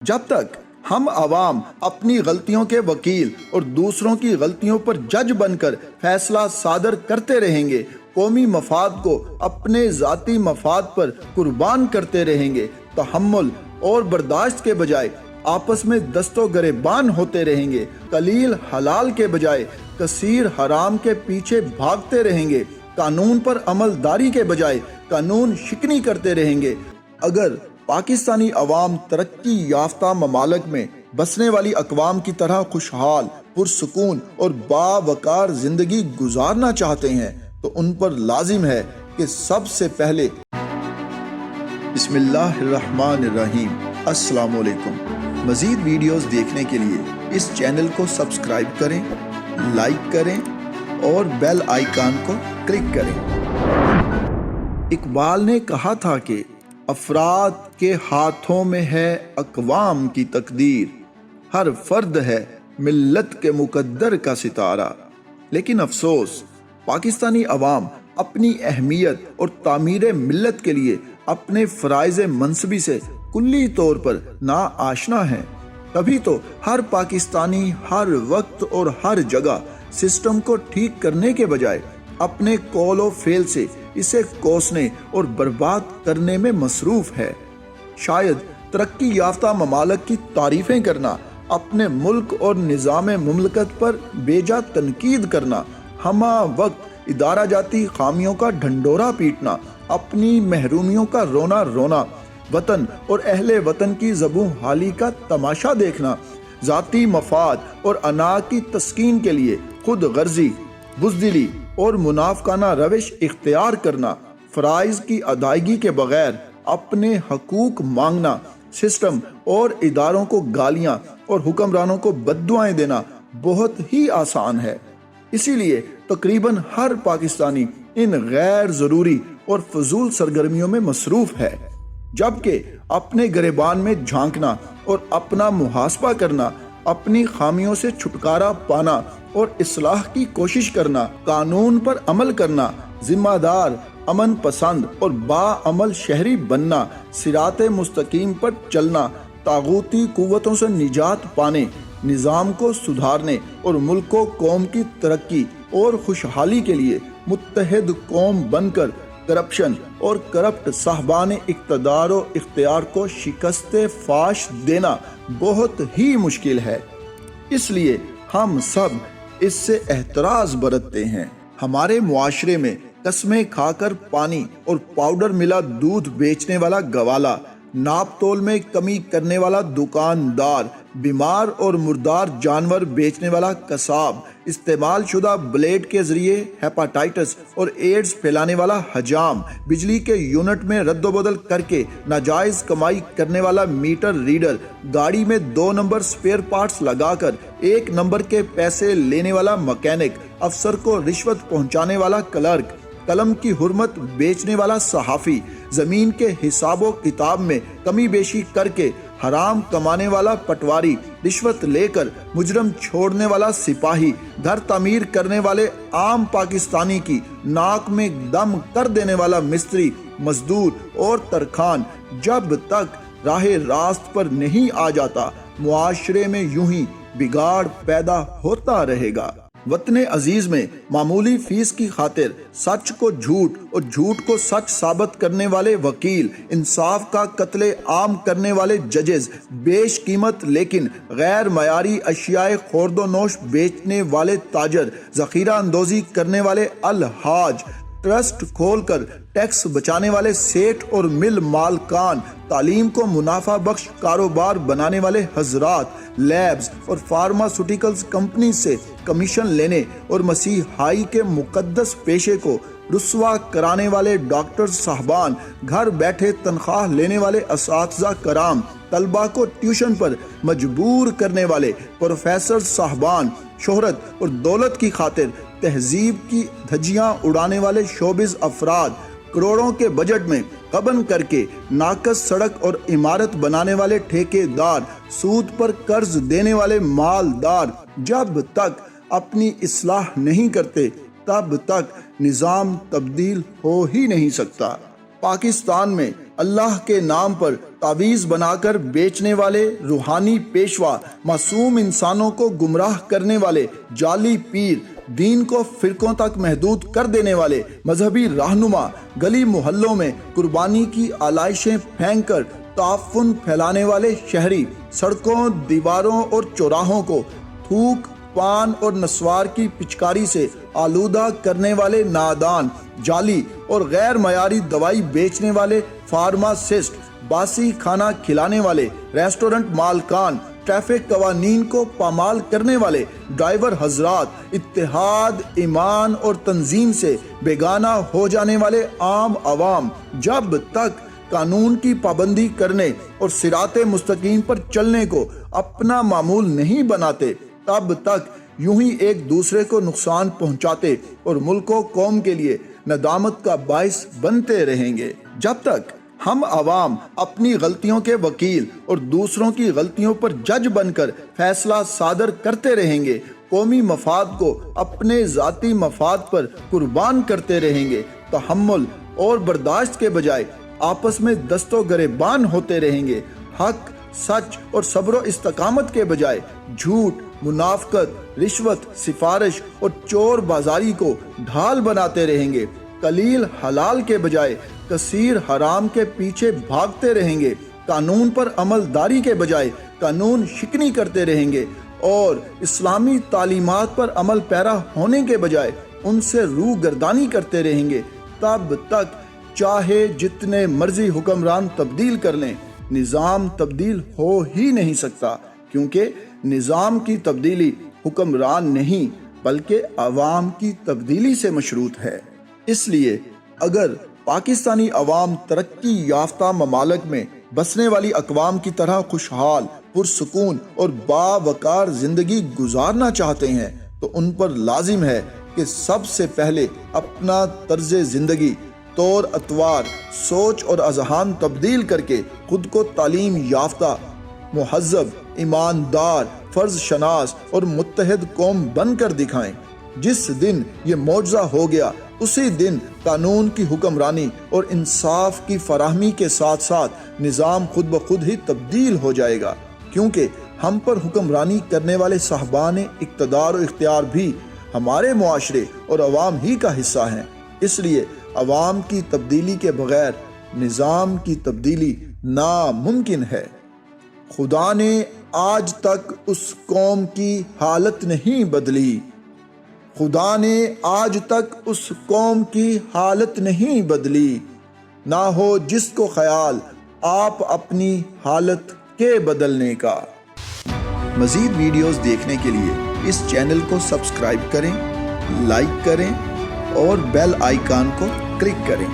जब तक हम आवाम अपनी गलतियों के वकील और दूसरों की गलतियों पर जज बनकर फैसला सादर करते रहेंगे, कौमी मफाद को अपने ज़ाती मफाद पर कुर्बान करते रहेंगे, तहम्मुल और बर्दाश्त के बजाय आपस में दस्तो गरेबान होते रहेंगे, कलील हलाल के बजाय कसीर हराम के पीछे भागते रहेंगे, कानून पर अमलदारी के बजाय कानून शिकनी करते रहेंगे, अगर पाकिस्तानी अवाम तरक्की याफ्ता ममालिक में बसने वाली अकवाम की तरह खुशहाल, पुरसुकून और बावकार जिंदगी गुजारना चाहते हैं तो उन पर लाजिम है कि सबसे पहले बिस्मिल्लाहिर्रहमानिर्रहीम अस्सलाम वालेकुम। मज़ीद वीडियोस देखने के लिए इस चैनल को सब्सक्राइब करें, लाइक करें और बेल आइकन को क्लिक करें। इकबाल ने कहा था कि अफराद के हाथों में है अकवाम की तकदीर, हर फर्द है मिल्लत के मुकद्दर का सितारा। लेकिन अफसोस, पाकिस्तानी अवाम अपनी अहमियत और तामीर मिल्लत के लिए अपने फ़राइज़ मनसबी से कुल्ली तौर पर ना आशना है। तभी तो हर पाकिस्तानी हर वक्त और हर जगह सिस्टम को ठीक करने के बजाय अपने कौल व फेल से इसे कोसने और बर्बाद करने में मसरूफ़ है। शायद तरक्की याफ्ता ममालिक की तारीफ़ें करना, अपने मुल्क और निज़ाम मुमलकत पर बेजा तनकीद करना, हमा वक्त इदारा जाती खामियों का ढंडोरा पीटना, अपनी महरूमियों का रोना रोना, वतन और अहले वतन की ज़बूं हाली का तमाशा देखना, ज़ाती मफाद और अना की तस्कीन के लिए खुद गर्जी, बुज़दिली और मुनाफकाना रविश इख्तियार करना, फ़राइज़ की अदायगी के बगैर अपने हकूक मांगना, सिस्टम और इदारों को गालियां और हुक्मरानों को बद्दुआएं देना बहुत ही आसान है। इसीलिए तकरीबन हर पाकिस्तानी इन गैर ज़रूरी और फजूल सरगर्मियों में मसरूफ़ है, जबकि अपने गिरेबान में झांकना और अपना मुहासबा करना, अपनी खामियों से छुटकारा पाना और इस्लाह की कोशिश करना, कानून पर अमल करना, जिम्मेदार, अमन पसंद और बाअमल शहरी बनना, सिराते मुस्तकीम पर चलना, तागूती कुव्वतों से निजात पाने, निज़ाम को सुधारने और मुल्क व कौम की तरक्की और खुशहाली के लिए मुत्तहिद कौम बनकर करप्शन और करप्ट साहबान इक़्तिदार व इख्तियार को शिकस्त फाश देना बहुत ही मुश्किल है। इसलिए हम सब इससे एहतराज बरतते हैं। हमारे मुआशरे में कस्में खाकर पानी और पाउडर मिला दूध बेचने वाला गवाला, नाप तोल में कमी करने वाला दुकानदार, बीमार और मुर्दार जानवर बेचने वाला कसाब, इस्तेमाल शुदा ब्लेड के जरिए हेपाटाइटिस और एड्स फैलाने वाला हजाम, बिजली के यूनिट में रद्दोबदल करके नाजायज कमाई करने वाला मीटर रीडर, गाड़ी में 2 नंबर स्पेयर पार्ट्स लगाकर 1 नंबर के पैसे लेने वाला मैकेनिक, अफसर को रिश्वत पहुंचाने वाला क्लर्क, कलम की हुर्मत बेचने वाला सहाफ़ी, ज़मीन के हिसाबो किताब में कमी बेशी करके हराम कमाने वाला पटवारी, रिश्वत लेकर मुजरम छोड़ने वाला सिपाही, घर तामीर करने वाले आम पाकिस्तानी की नाक में दम कर देने वाला मिस्त्री, मजदूर और तरखान जब तक राह रास्त पर नहीं आ जाता, मुआशरे में यूं ही बिगाड़ पैदा होता रहेगा। वतने अजीज में मामूली फीस की खातिर सच को झूठ और झूठ को सच साबित करने वाले वकील, इंसाफ का कत्ले आम करने वाले जजेस, बेश कीमत लेकिन गैर मयारी अशियाए खोर्दोनोश बेचने वाले ताजर, जखीरा अंदोजी करने वाले अलहाज, ट्रस्ट खोलकर टैक्स बचाने वाले सेठ और मिल मालकान, तालीम को मुनाफा बख्श कारोबार बनाने वाले हजरात, लैब्स और फार्मास्यूटिकल्स कंपनी से कमीशन लेने और मसीहाई के मुकद्दस पेशे को रुस्वा कराने वाले डॉक्टर साहबान, घर बैठे तनख्वाह लेने वाले असातिज़ा कराम, तलबा को ट्यूशन पर मजबूर करने वाले प्रोफेसर साहबान, शोहरत और दौलत की खातिर तहजीब की धज्जियां उड़ाने वाले शोबिज अफराद, करोड़ों के बजट में गबन करके नाकस सड़क और इमारत बनाने वाले ठेकेदार, सूद पर कर्ज देने वाले मालदार जब तक अपनी इस्लाह नहीं करते तब तक निज़ाम तब्दील हो ही नहीं सकता। पाकिस्तान में اللہ کے نام پر تعویذ بنا کر بیچنے والے روحانی پیشوا، معصوم انسانوں کو گمراہ کرنے والے جعلی پیر، دین کو فرقوں تک محدود کر دینے والے مذہبی رہنما، گلی محلوں میں قربانی کی آلائشیں پھینک کر تعفن پھیلانے والے شہری، سڑکوں، دیواروں اور چوراہوں کو تھوک، پان اور نسوار کی پچکاری سے آلودہ کرنے والے نادان، جعلی اور غیر معیاری دوائی بیچنے والے فارماسسٹ، باسی کھانا کھلانے والے ریسٹورنٹ مالکان، ٹریفک قوانین کو پامال کرنے والے ڈرائیور حضرات، اتحاد، ایمان اور تنظیم سے بیگانہ ہو جانے والے عام عوام جب تک قانون کی پابندی کرنے اور صراط مستقیم پر چلنے کو اپنا معمول نہیں بناتے، تب تک یوں ہی ایک دوسرے کو نقصان پہنچاتے اور ملک و قوم کے لیے ندامت کا باعث بنتے رہیں گے۔ جب تک ہم عوام اپنی غلطیوں کے وکیل اور دوسروں کی غلطیوں پر جج بن کر فیصلہ صادر کرتے رہیں گے، قومی مفاد کو اپنے ذاتی مفاد پر قربان کرتے رہیں گے، تحمل اور برداشت کے بجائے آپس میں دست و گریبان ہوتے رہیں گے، حق، سچ اور صبر و استقامت کے بجائے جھوٹ، منافقت، رشوت، سفارش اور چور بازاری کو ڈھال بناتے رہیں گے، قلیل حلال کے بجائے کثیر حرام کے پیچھے بھاگتے رہیں گے، قانون پر عمل داری کے بجائے قانون شکنی کرتے رہیں گے اور اسلامی تعلیمات پر عمل پیرا ہونے کے بجائے ان سے روح گردانی کرتے رہیں گے، تب تک چاہے جتنے مرضی حکمران تبدیل کر لیں، نظام تبدیل ہو ہی نہیں سکتا، کیونکہ نظام کی تبدیلی حکمران نہیں بلکہ عوام کی تبدیلی سے مشروط ہے۔ اس لیے اگر پاکستانی عوام ترقی یافتہ ممالک میں بسنے والی اقوام کی طرح خوشحال، پرسکون اور باوقار زندگی گزارنا چاہتے ہیں تو ان پر لازم ہے کہ سب سے پہلے اپنا طرز زندگی، طور اطوار، سوچ اور اذہان تبدیل کر کے خود کو تعلیم یافتہ، مہذب، ایماندار، فرض شناس اور متحد قوم بن کر دکھائیں۔ جس دن یہ معجزہ ہو گیا اسی دن قانون کی حکمرانی اور انصاف کی فراہمی کے ساتھ ساتھ نظام خود بخود ہی تبدیل ہو جائے گا، کیونکہ ہم پر حکمرانی کرنے والے صاحبان اقتدار و اختیار بھی ہمارے معاشرے اور عوام ہی کا حصہ ہیں۔ اس لیے عوام کی تبدیلی کے بغیر نظام کی تبدیلی ناممکن ہے۔ خدا نے آج تک اس قوم کی حالت نہیں بدلی، خدا نے آج تک اس قوم کی حالت نہیں بدلی، نہ ہو جس کو خیال آپ اپنی حالت کے بدلنے کا۔ مزید ویڈیوز دیکھنے کے لیے اس چینل کو سبسکرائب کریں، لائک کریں اور بیل آئیکن کو کلک کریں۔